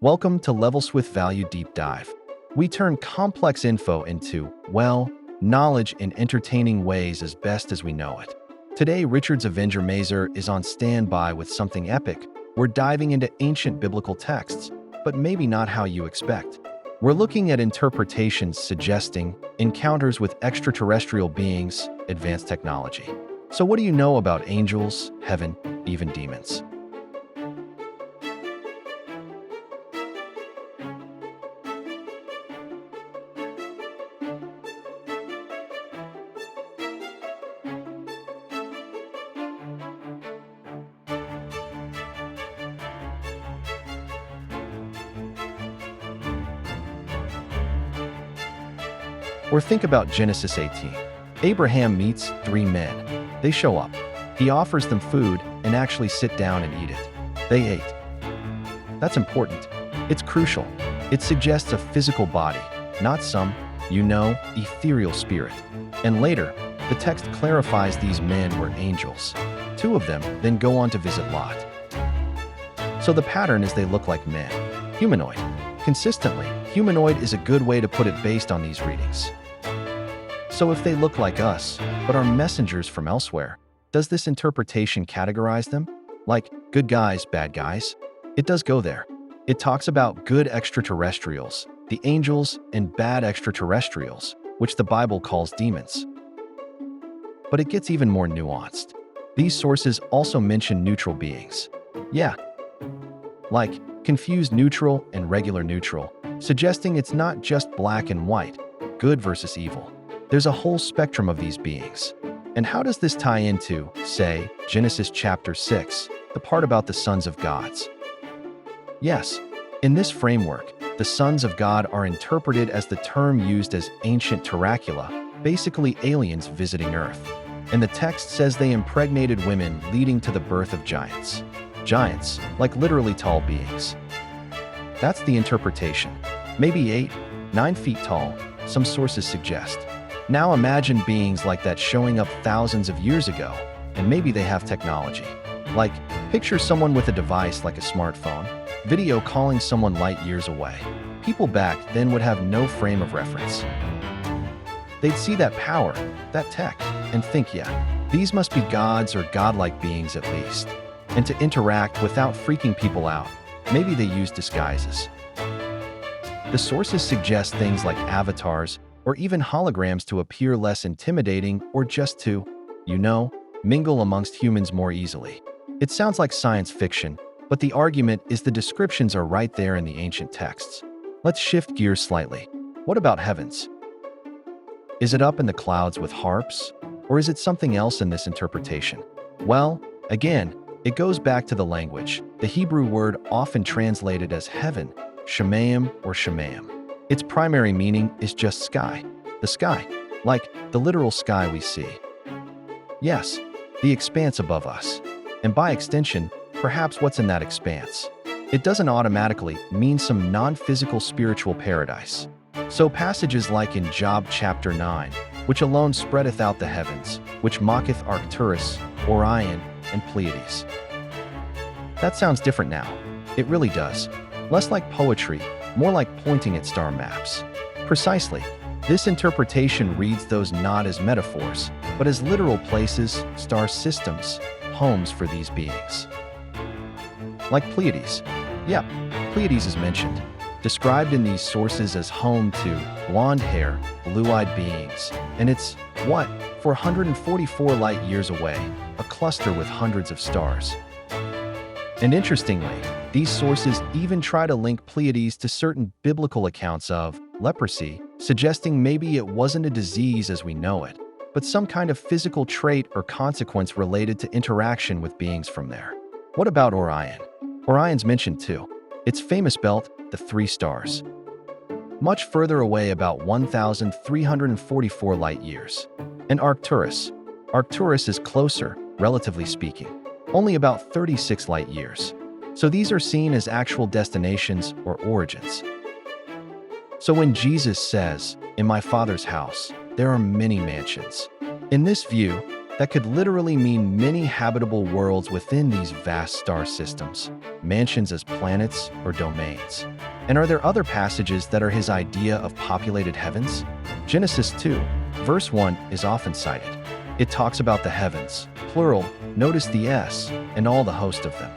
Welcome to Levels with Value Deep Dive. We turn complex info into, well, knowledge in entertaining ways as best as we know it. Today, Richard's Avenger Mazer is on standby with something epic. We're diving into ancient biblical texts, but maybe not how you expect. We're looking at interpretations suggesting encounters with extraterrestrial beings, advanced technology. So what do you know about angels, heaven, even demons? Or think about Genesis 18. Abraham meets three men. They show up. He offers them food and actually sit down and eat it. They ate. That's important. It's crucial. It suggests a physical body, not some, ethereal spirit. And later, the text clarifies these men were angels. Two of them then go on to visit Lot. So the pattern is they look like men. Humanoid. Consistently, humanoid is a good way to put it based on these readings. So if they look like us, but are messengers from elsewhere, does this interpretation categorize them? Like good guys, bad guys? It does go there. It talks about good extraterrestrials, the angels, and bad extraterrestrials, which the Bible calls demons. But it gets even more nuanced. These sources also mention neutral beings. Yeah, like confused neutral and regular neutral, suggesting it's not just black and white, good versus evil. There's a whole spectrum of these beings. And how does this tie into, say, Genesis chapter 6, the part about the sons of gods? Yes, in this framework, the sons of God are interpreted as the term used as ancient terracula, basically aliens visiting Earth. And the text says they impregnated women, leading to the birth of giants. Giants, like literally tall beings. That's the interpretation. Maybe 8, 9 feet tall, some sources suggest. Now imagine beings like that showing up thousands of years ago, and maybe they have technology. Like, picture someone with a device like a smartphone, video calling someone light years away. People back then would have no frame of reference. They'd see that power, that tech, and think, yeah, these must be gods or godlike beings at least. And to interact without freaking people out, maybe they use disguises. The sources suggest things like avatars or even holograms to appear less intimidating or just to, mingle amongst humans more easily. It sounds like science fiction, but the argument is the descriptions are right there in the ancient texts. Let's shift gears slightly. What about heavens? Is it up in the clouds with harps? Or is it something else in this interpretation? Well, again, it goes back to the language. The Hebrew word often translated as heaven, shamayim or shamayim. Its primary meaning is just sky. The sky, like the literal sky we see. Yes, the expanse above us. And by extension, perhaps what's in that expanse. It doesn't automatically mean some non-physical spiritual paradise. So passages like in Job chapter 9, which alone spreadeth out the heavens, which mocketh Arcturus, Orion, and Pleiades. That sounds different now. It really does. Less like poetry, more like pointing at star maps. Precisely. This interpretation reads those not as metaphors, but as literal places, star systems, homes for these beings. Like Pleiades. Yep, Pleiades is mentioned, described in these sources as home to blonde hair, blue-eyed beings, and it's, what, 444 light years away, a cluster with hundreds of stars. And interestingly, these sources even try to link Pleiades to certain biblical accounts of leprosy, suggesting maybe it wasn't a disease as we know it, but some kind of physical trait or consequence related to interaction with beings from there. What about Orion? Orion's mentioned too. Its famous belt, the 3 stars. Much further away, about 1,344 light years. And Arcturus. Arcturus is closer, relatively speaking, only about 36 light years. So these are seen as actual destinations or origins. So when Jesus says, "In my Father's house, there are many mansions," in this view, That could literally mean many habitable worlds within these vast star systems, mansions as planets or domains. And are there other passages that are his idea of populated heavens? Genesis 2, verse 1 is often cited. It talks about the heavens, plural, notice the S, and all the host of them.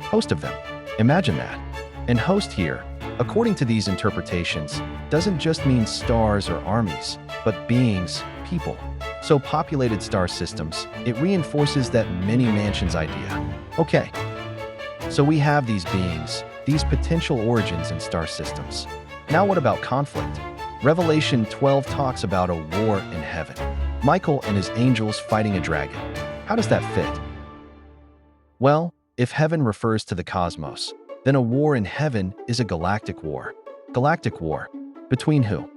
Host of them. Imagine that. And host here, according to these interpretations, doesn't just mean stars or armies, but beings, people. So populated star systems, it reinforces that many mansions idea. Okay, so we have these beings, these potential origins in star systems. Now what about conflict? Revelation 12 talks about a war in heaven. Michael and his angels fighting a dragon. How does that fit? Well, if heaven refers to the cosmos, then a war in heaven is a galactic war. Galactic war. Between who?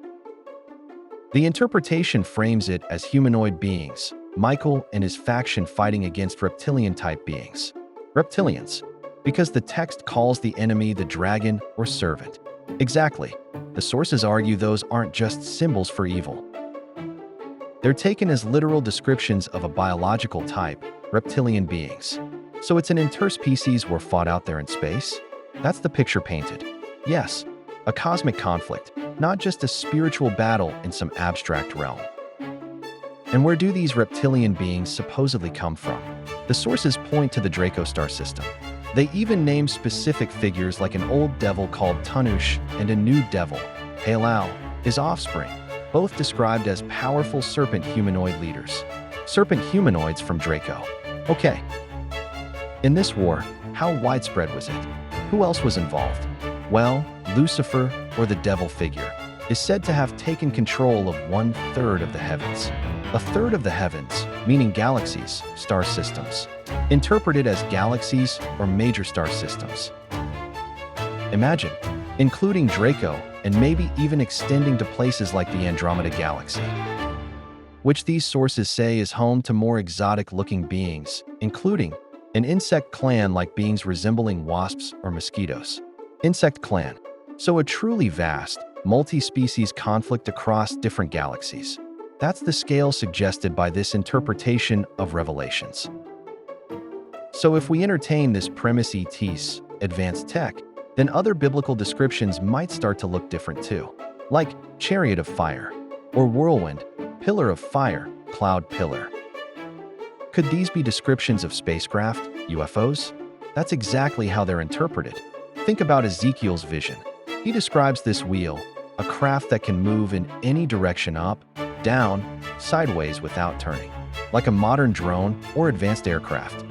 The interpretation frames it as humanoid beings, Michael and his faction fighting against reptilian-type beings. Reptilians, because the text calls the enemy the dragon or servant. Exactly. The sources argue those aren't just symbols for evil. They're taken as literal descriptions of a biological type, reptilian beings. So it's an interspecies war fought out there in space? That's the picture painted. Yes, a cosmic conflict, not just a spiritual battle in some abstract realm. And where do these reptilian beings supposedly come from? The sources point to the Draco star system. They even name specific figures like an old devil called Tanush and a new devil, Halal, his offspring, both described as powerful serpent humanoid leaders. Serpent humanoids from Draco. Okay. In this war, how widespread was it? Who else was involved? Well, Lucifer, or the devil figure, is said to have taken control of 1/3 of the heavens. A third of the heavens, meaning galaxies, star systems, interpreted as galaxies or major star systems. Imagine, including Draco and maybe even extending to places like the Andromeda Galaxy, which these sources say is home to more exotic-looking beings, including an insect clan like beings resembling wasps or mosquitoes. Insect clan. So a truly vast, multi-species conflict across different galaxies. That's the scale suggested by this interpretation of Revelations. So if we entertain this premise ET's advanced tech, then other biblical descriptions might start to look different too, like chariot of fire, or whirlwind, pillar of fire, cloud pillar. Could these be descriptions of spacecraft, UFOs? That's exactly how they're interpreted. Think about Ezekiel's vision. He describes this wheel, a craft that can move in any direction up, down, sideways without turning, like a modern drone or advanced aircraft.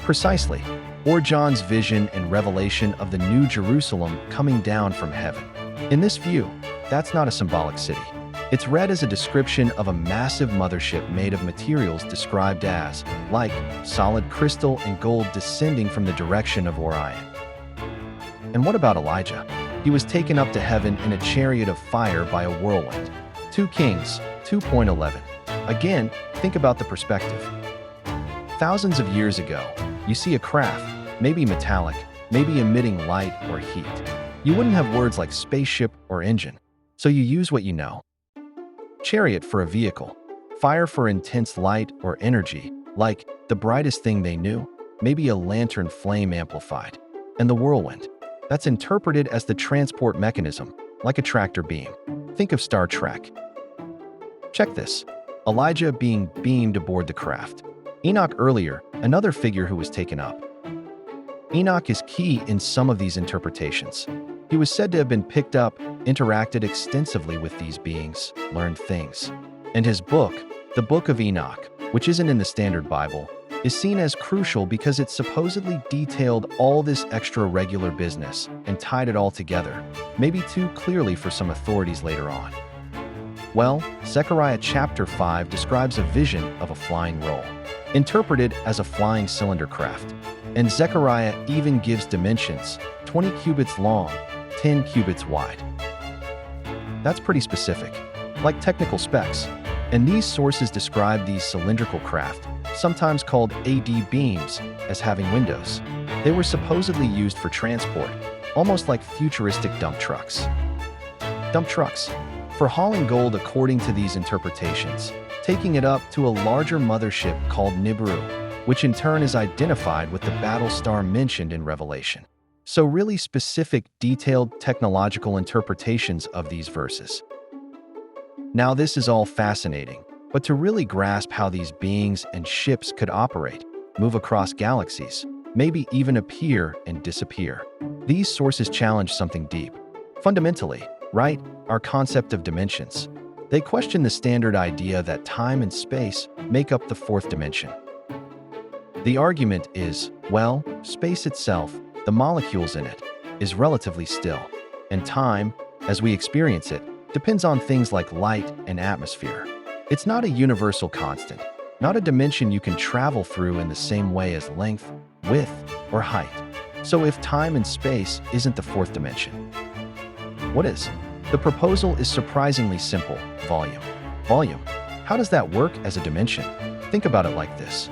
Precisely, or John's vision and revelation of the New Jerusalem coming down from heaven. In this view, that's not a symbolic city. It's read as a description of a massive mothership made of materials described as, like, solid crystal and gold descending from the direction of Orion. And what about Elijah? He was taken up to heaven in a chariot of fire by a whirlwind. 2 Kings 2.11. Again, think about the perspective. Thousands of years ago, you see a craft, maybe metallic, maybe emitting light or heat. You wouldn't have words like spaceship or engine, so you use what you know. Chariot for a vehicle, fire for intense light or energy, like the brightest thing they knew, maybe a lantern flame amplified. And the whirlwind, that's interpreted as the transport mechanism, like a tractor beam. Think of Star Trek. Check this. Elijah being beamed aboard the craft. Enoch earlier, another figure who was taken up. Enoch is key in some of these interpretations. He was said to have been picked up, interacted extensively with these beings, learned things. And his book, the Book of Enoch, which isn't in the Standard Bible, is seen as crucial because it supposedly detailed all this extra regular business and tied it all together, maybe too clearly for some authorities later on. Well, Zechariah chapter 5 describes a vision of a flying roll, interpreted as a flying cylinder craft. And Zechariah even gives dimensions, 20 cubits long, 10 cubits wide. That's pretty specific, like technical specs. And these sources describe these cylindrical craft, sometimes called AD beams, as having windows. They were supposedly used for transport, almost like futuristic dump trucks. Dump trucks. for hauling gold according to these interpretations, taking it up to a larger mothership called Nibiru, which in turn is identified with the battle star mentioned in Revelation. So really specific, detailed technological interpretations of these verses. Now this is all fascinating, but to really grasp how these beings and ships could operate, move across galaxies, maybe even appear and disappear, these sources challenge something deep. Fundamentally, right, our concept of dimensions. They question the standard idea that time and space make up the fourth dimension. The argument is, well, space itself, the molecules in it, is relatively still, and time, as we experience it, depends on things like light and atmosphere. It's not a universal constant, not a dimension you can travel through in the same way as length, width, or height. So if time and space isn't the fourth dimension, what is? The proposal is surprisingly simple: volume. Volume. How does that work as a dimension? Think about it like this.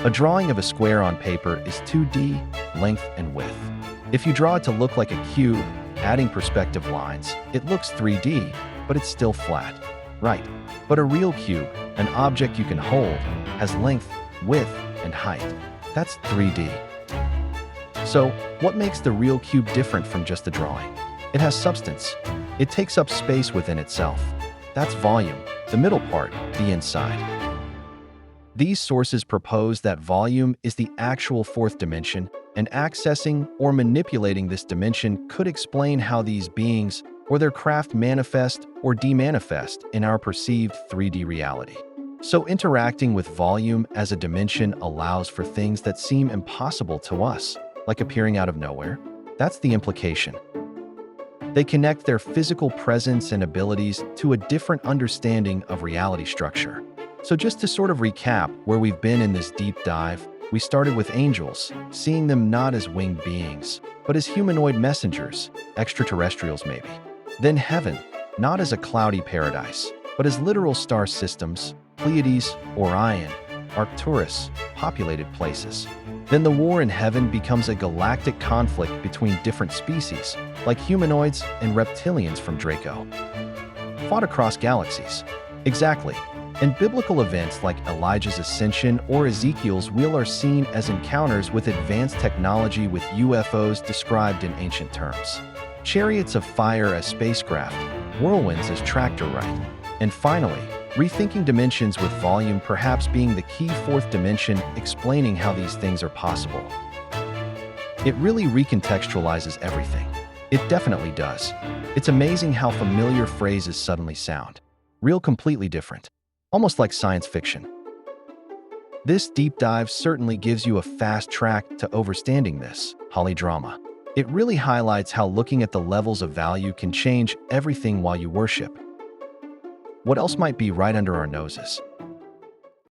A drawing of a square on paper is 2D, length and width. If you draw it to look like a cube, adding perspective lines, it looks 3D, but it's still flat, right? But a real cube, an object you can hold, has length, width, and height. That's 3D. So, what makes the real cube different from just the drawing? It has substance. It takes up space within itself. That's volume, the middle part, the inside. These sources propose that volume is the actual fourth dimension, and accessing or manipulating this dimension could explain how these beings or their craft manifest or demanifest in our perceived 3D reality. So interacting with volume as a dimension allows for things that seem impossible to us, like appearing out of nowhere. That's the implication. They connect their physical presence and abilities to a different understanding of reality structure. So just to sort of recap where we've been in this deep dive, we started with angels, seeing them not as winged beings, but as humanoid messengers, extraterrestrials maybe. Then heaven, not as a cloudy paradise, but as literal star systems, Pleiades, Orion, Arcturus, populated places. Then the war in heaven becomes a galactic conflict between different species, like humanoids and reptilians from Draco, fought across galaxies. Exactly. And biblical events like Elijah's ascension or Ezekiel's wheel are seen as encounters with advanced technology, with UFOs described in ancient terms. Chariots of fire as spacecraft, whirlwinds as tractor right. And finally, rethinking dimensions with volume perhaps being the key fourth dimension, explaining how these things are possible. It really recontextualizes everything. It definitely does. It's amazing how familiar phrases suddenly sound. Real completely different. Almost like science fiction. This deep dive certainly gives you a fast track to understanding this polydrama. It really highlights how looking at the levels of value can change everything while you worship. What else might be right under our noses?